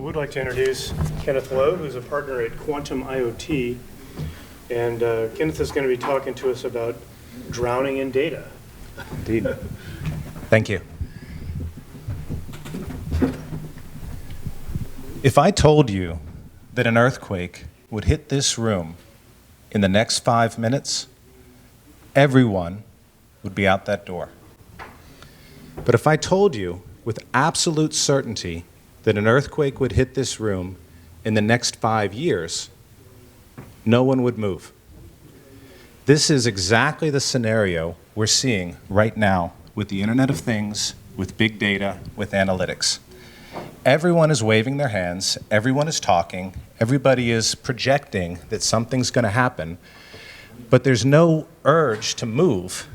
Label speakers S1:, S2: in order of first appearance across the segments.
S1: would like to introduce Kenneth Lowe, who's a partner at Quantum IoT. And Kenneth is going to be talking to us about drowning in data.
S2: Indeed. Thank you. If I told you that an earthquake would hit this room in the next 5 minutes, everyone would be out that door. But if I told you with absolute certainty that an earthquake would hit this room in the next 5 years, no one would move. This is exactly the scenario we're seeing right now with the Internet of Things, with big data, with analytics. Everyone is waving their hands, everyone is talking, everybody is projecting that something's going to happen, but there's no urge to move.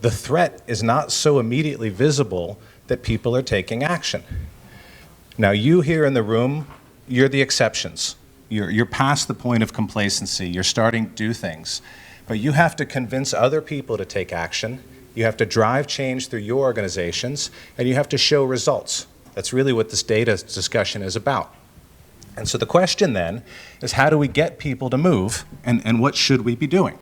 S2: The threat is not so immediately visible that people are taking action. Now, you here in the room, you're the exceptions. You're past the point of complacency. You're starting to do things. But you have to convince other people to take action. You have to drive change through your organizations, and you have to show results. That's really what this data discussion is about. And so the question then is, how do we get people to move, and what should we be doing?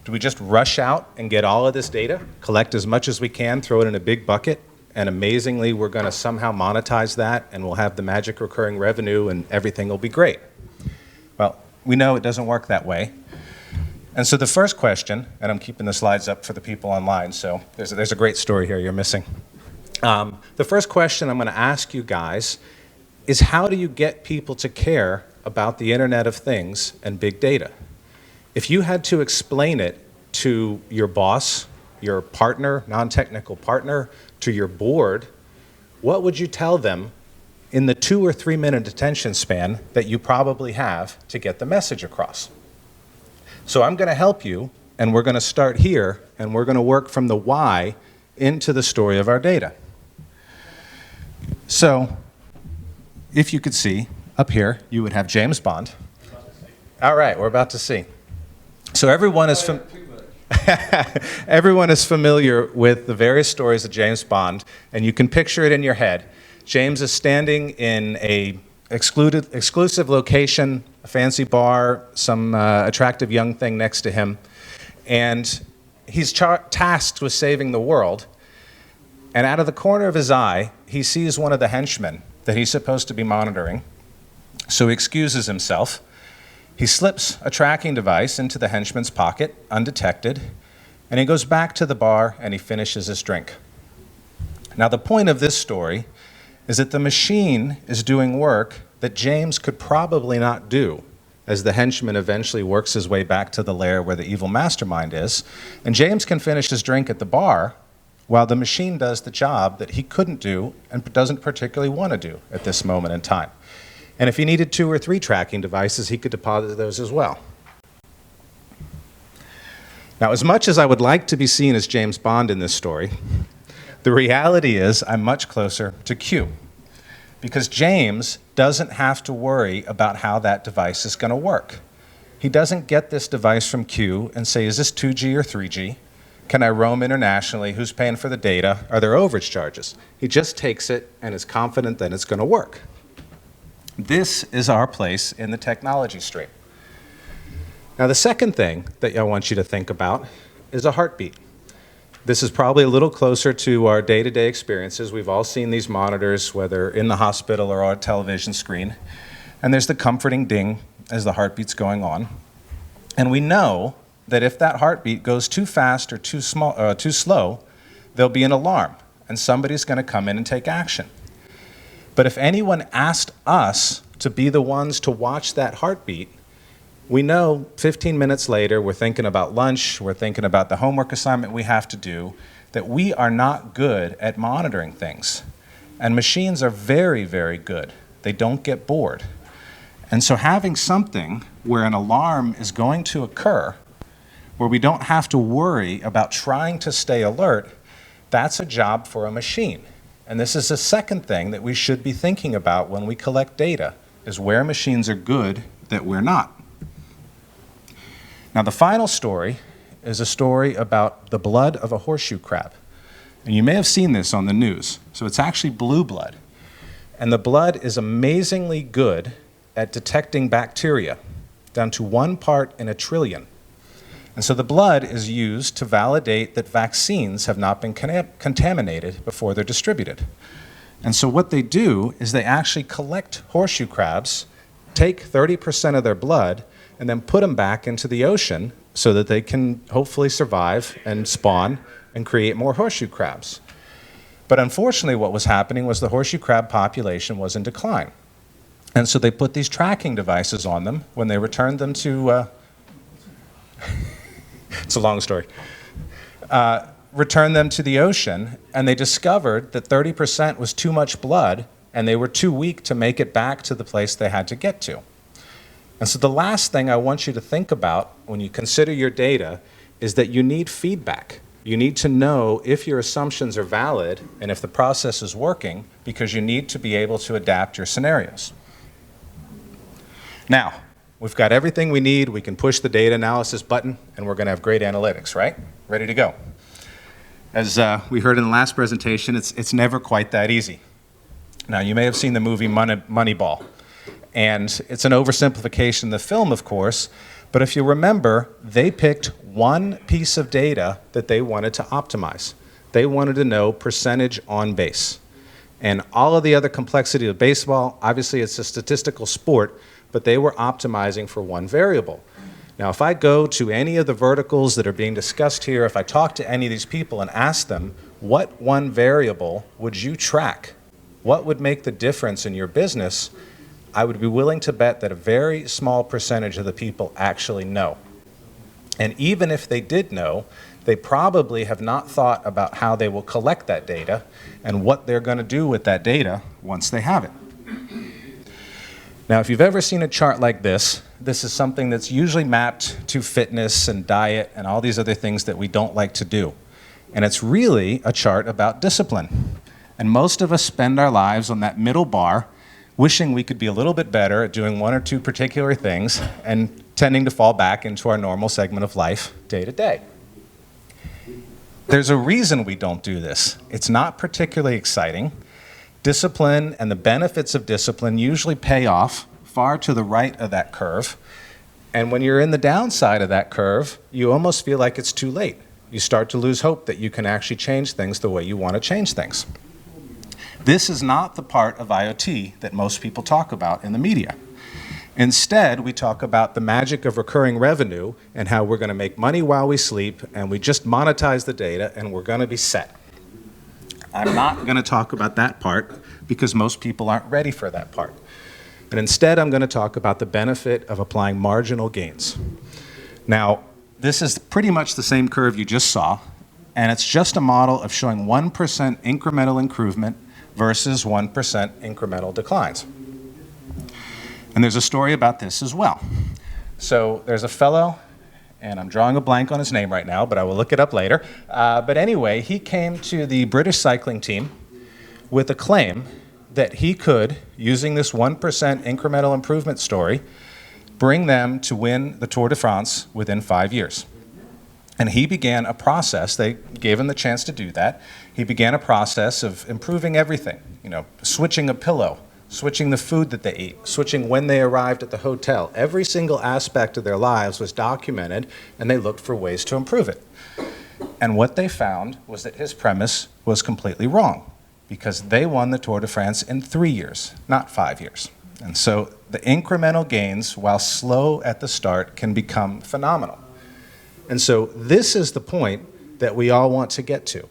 S2: Do we just rush out and get all of this data, collect as much as we can, throw it in a big bucket, and amazingly we're going to somehow monetize that and we'll have the magic recurring revenue and everything will be great? Well, we know it doesn't work that way. And so the first question, and I'm keeping the slides up for the people online, so there's a great story here you're missing. The first question I'm going to ask you guys is, how do you get people to care about the Internet of Things and big data? If you had to explain it to your boss, your partner, non-technical partner, to your board, what would you tell them in the 2 or 3 minute attention span that you probably have to get the message across? So I'm going to help you, and we're going to start here, and we're going to work from the why into the story of our data. So if you could see up here, you would have James Bond. All right, we're about to see. So everyone is everyone is familiar with the various stories of James Bond, and you can picture it in your head. James is standing in a exclusive location, a fancy bar, some attractive young thing next to him, and he's tasked with saving the world. And out of the corner of his eye, he sees one of the henchmen that he's supposed to be monitoring, so he excuses himself. He slips a tracking device into the henchman's pocket, undetected, and he goes back to the bar and he finishes his drink. Now, the point of this story is that the machine is doing work that James could probably not do, as the henchman eventually works his way back to the lair where the evil mastermind is, and James can finish his drink at the bar while the machine does the job that he couldn't do and doesn't particularly want to do at this moment in time. And if he needed 2 or 3 tracking devices, he could deposit those as well. Now, as much as I would like to be seen as James Bond in this story, the reality is I'm much closer to Q, because James doesn't have to worry about how that device is going to work. He doesn't get this device from Q and say, is this 2G or 3G? Can I roam internationally? Who's paying for the data? Are there overage charges? He just takes it and is confident that it's going to work. This is our place in the technology stream. Now, the second thing that I want you to think about is a heartbeat. This is probably a little closer to our day-to-day experiences. We've all seen these monitors, whether in the hospital or on a television screen, and there's the comforting ding as the heartbeat's going on. And we know that if that heartbeat goes too fast or too slow, there'll be an alarm, and somebody's going to come in and take action. But if anyone asked us to be the ones to watch that heartbeat, we know 15 minutes later, we're thinking about lunch, we're thinking about the homework assignment we have to do, that we are not good at monitoring things. And machines are very, very good. They don't get bored. And so having something where an alarm is going to occur, where we don't have to worry about trying to stay alert, that's a job for a machine. And this is the second thing that we should be thinking about when we collect data, is where machines are good that we're not. Now, the final story is a story about the blood of a horseshoe crab. And you may have seen this on the news. So it's actually blue blood. And the blood is amazingly good at detecting bacteria, down to 1 part in a trillion. And so the blood is used to validate that vaccines have not been contaminated before they're distributed. And so what they do is they actually collect horseshoe crabs, take 30% of their blood, and then put them back into the ocean so that they can hopefully survive and spawn and create more horseshoe crabs. But unfortunately, what was happening was the horseshoe crab population was in decline. And so they put these tracking devices on them when they returned them to, it's a long story, returned them to the ocean, and they discovered that 30% was too much blood, and they were too weak to make it back to the place they had to get to. And so the last thing I want you to think about when you consider your data is that you need feedback. You need to know if your assumptions are valid and if the process is working, because you need to be able to adapt your scenarios. Now, we've got everything we need. We can push the data analysis button, and we're going to have great analytics, right? Ready to go. As we heard in the last presentation, it's never quite that easy. Now, you may have seen the movie Moneyball, and it's an oversimplification of the film, of course, but if you remember, they picked one piece of data that they wanted to optimize. They wanted to know percentage on base. And all of the other complexity of baseball, obviously it's a statistical sport, but they were optimizing for one variable. Now, if I go to any of the verticals that are being discussed here, if I talk to any of these people and ask them, what one variable would you track? What would make the difference in your business? I would be willing to bet that a very small percentage of the people actually know. And even if they did know, they probably have not thought about how they will collect that data and what they're going to do with that data once they have it. Now, if you've ever seen a chart like this, this is something that's usually mapped to fitness and diet and all these other things that we don't like to do. And it's really a chart about discipline. And most of us spend our lives on that middle bar, wishing we could be a little bit better at doing one or two particular things and tending to fall back into our normal segment of life day to day. There's a reason we don't do this. It's not particularly exciting. Discipline and the benefits of discipline usually pay off far to the right of that curve. And when you're in the downside of that curve, you almost feel like it's too late. You start to lose hope that you can actually change things the way you want to change things. This is not the part of IoT that most people talk about in the media. Instead, we talk about the magic of recurring revenue and how we're going to make money while we sleep, and we just monetize the data, and we're going to be set. I'm not going to talk about that part because most people aren't ready for that part. But instead, I'm going to talk about the benefit of applying marginal gains. Now, this is pretty much the same curve you just saw, and it's just a model of showing 1% incremental improvement versus 1% incremental declines. And there's a story about this as well. So there's a fellow, and I'm drawing a blank on his name right now, but I will look it up later. But anyway, he came to the British cycling team with a claim that he could, using this 1% incremental improvement story, bring them to win the Tour de France within 5 years. And he began a process, they gave him the chance to do that. He began a process of improving everything, switching a pillow, switching the food that they eat, switching when they arrived at the hotel. Every single aspect of their lives was documented, and they looked for ways to improve it. And what they found was that his premise was completely wrong, because they won the Tour de France in 3 years, not 5 years. And so the incremental gains, while slow at the start, can become phenomenal. And so this is the point that we all want to get to.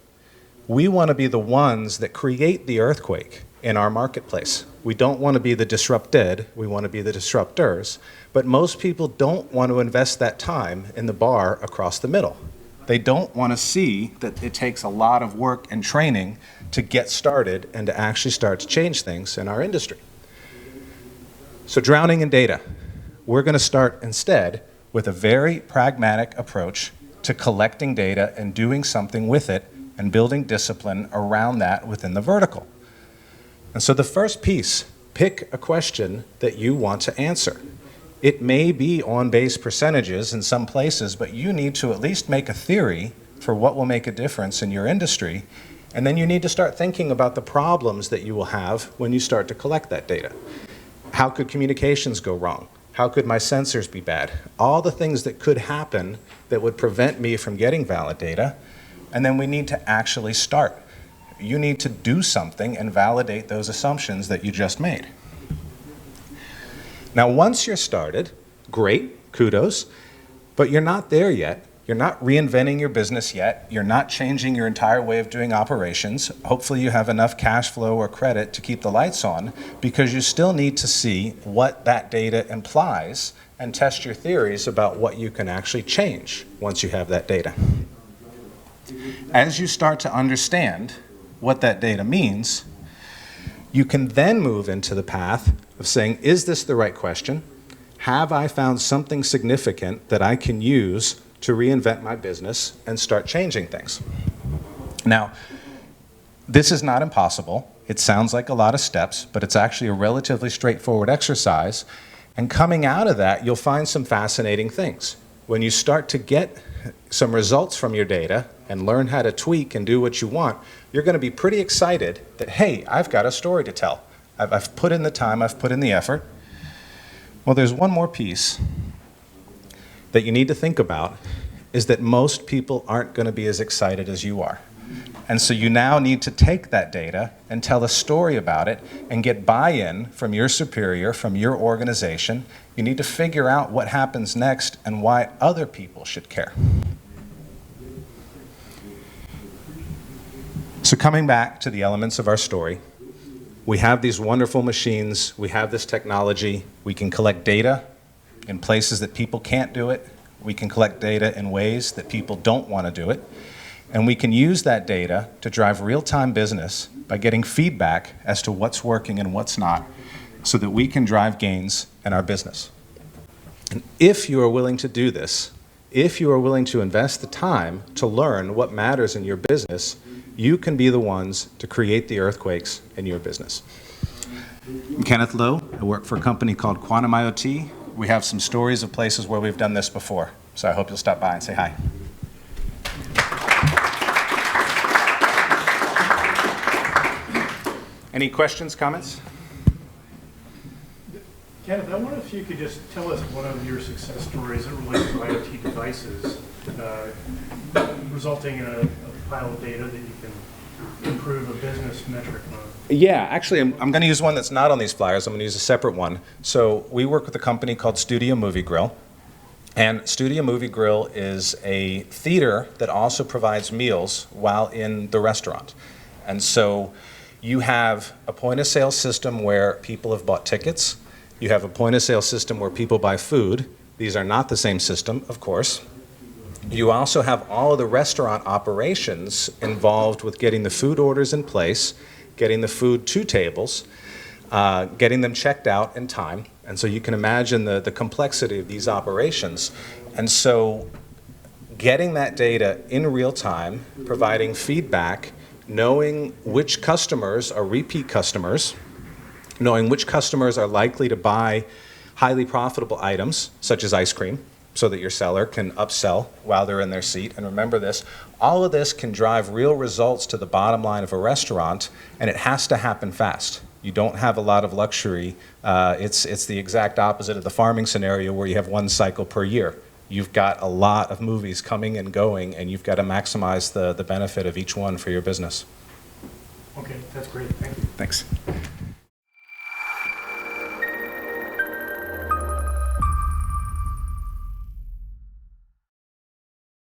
S2: We want to be the ones that create the earthquake in our marketplace. We don't want to be the disrupted, we want to be the disruptors. But most people don't want to invest that time in the bar across the middle. They don't want to see that it takes a lot of work and training to get started and to actually start to change things in our industry. So drowning in data. We're going to start instead with a very pragmatic approach to collecting data and doing something with it and building discipline around that within the vertical. And so the first piece, pick a question that you want to answer. It may be on base percentages in some places, but you need to at least make a theory for what will make a difference in your industry And then you need to start thinking about the problems that you will have when you start to collect that data. How could communications go wrong? How could my sensors be bad? All the things that could happen that would prevent me from getting valid data. And then we need to actually start. You need to do something and validate those assumptions that you just made. Now, once you're started, great, kudos, but you're not there yet. You're not reinventing your business yet. You're not changing your entire way of doing operations. Hopefully you have enough cash flow or credit to keep the lights on, because you still need to see what that data implies and test your theories about what you can actually change once you have that data. As you start to understand what that data means, you can then move into the path of saying, is this the right question? Have I found something significant that I can use to reinvent my business and start changing things? Now, this is not impossible. It sounds like a lot of steps, but it's actually a relatively straightforward exercise. And coming out of that, you'll find some fascinating things. When you start to get some results from your data and learn how to tweak and do what you want, you're going to be pretty excited that, hey, I've got a story to tell. I've put in the time, I've put in the effort. Well, there's one more piece that you need to think about, is that most people aren't going to be as excited as you are. And so you now need to take that data and tell a story about it and get buy-in from your superior, from your organization. You need to figure out what happens next and why other people should care. So coming back to the elements of our story, we have these wonderful machines, we have this technology, we can collect data in places that people can't do it, we can collect data in ways that people don't want to do it, and we can use that data to drive real-time business by getting feedback as to what's working and what's not, so that we can drive gains in our business. And if you are willing to do this, if you are willing to invest the time to learn what matters in your business, you can be the ones to create the earthquakes in your business. I'm Kenneth Lowe. I work for a company called Quantum IoT. We have some stories of places where we've done this before, so I hope you'll stop by and say hi. Any questions, comments?
S1: Kenneth, I wonder if you could just tell us one of your success stories that relates to IoT devices, resulting in a pile of data that you can improve a business metric on.
S2: Yeah, actually, I'm going to use one that's not on these flyers. I'm going to use a separate one. So we work with a company called Studio Movie Grill. And Studio Movie Grill is a theater that also provides meals while in the restaurant. And so you have a point-of-sale system where people have bought tickets. You have a point-of-sale system where people buy food. These are not the same system, of course. You also have all of the restaurant operations involved with getting the food orders in place, getting the food to tables, getting them checked out in time. And so you can imagine the complexity of these operations. And so getting that data in real time, providing feedback, knowing which customers are repeat customers, knowing which customers are likely to buy highly profitable items, such as ice cream, so that your seller can upsell while they're in their seat. And remember this, all of this can drive real results to the bottom line of a restaurant, and it has to happen fast. You don't have a lot of luxury. It's the exact opposite of the farming scenario where you have one cycle per year. You've got a lot of movies coming and going, and you've got to maximize the benefit of each one for your business.
S1: Okay, that's great. Thank you.
S2: Thanks.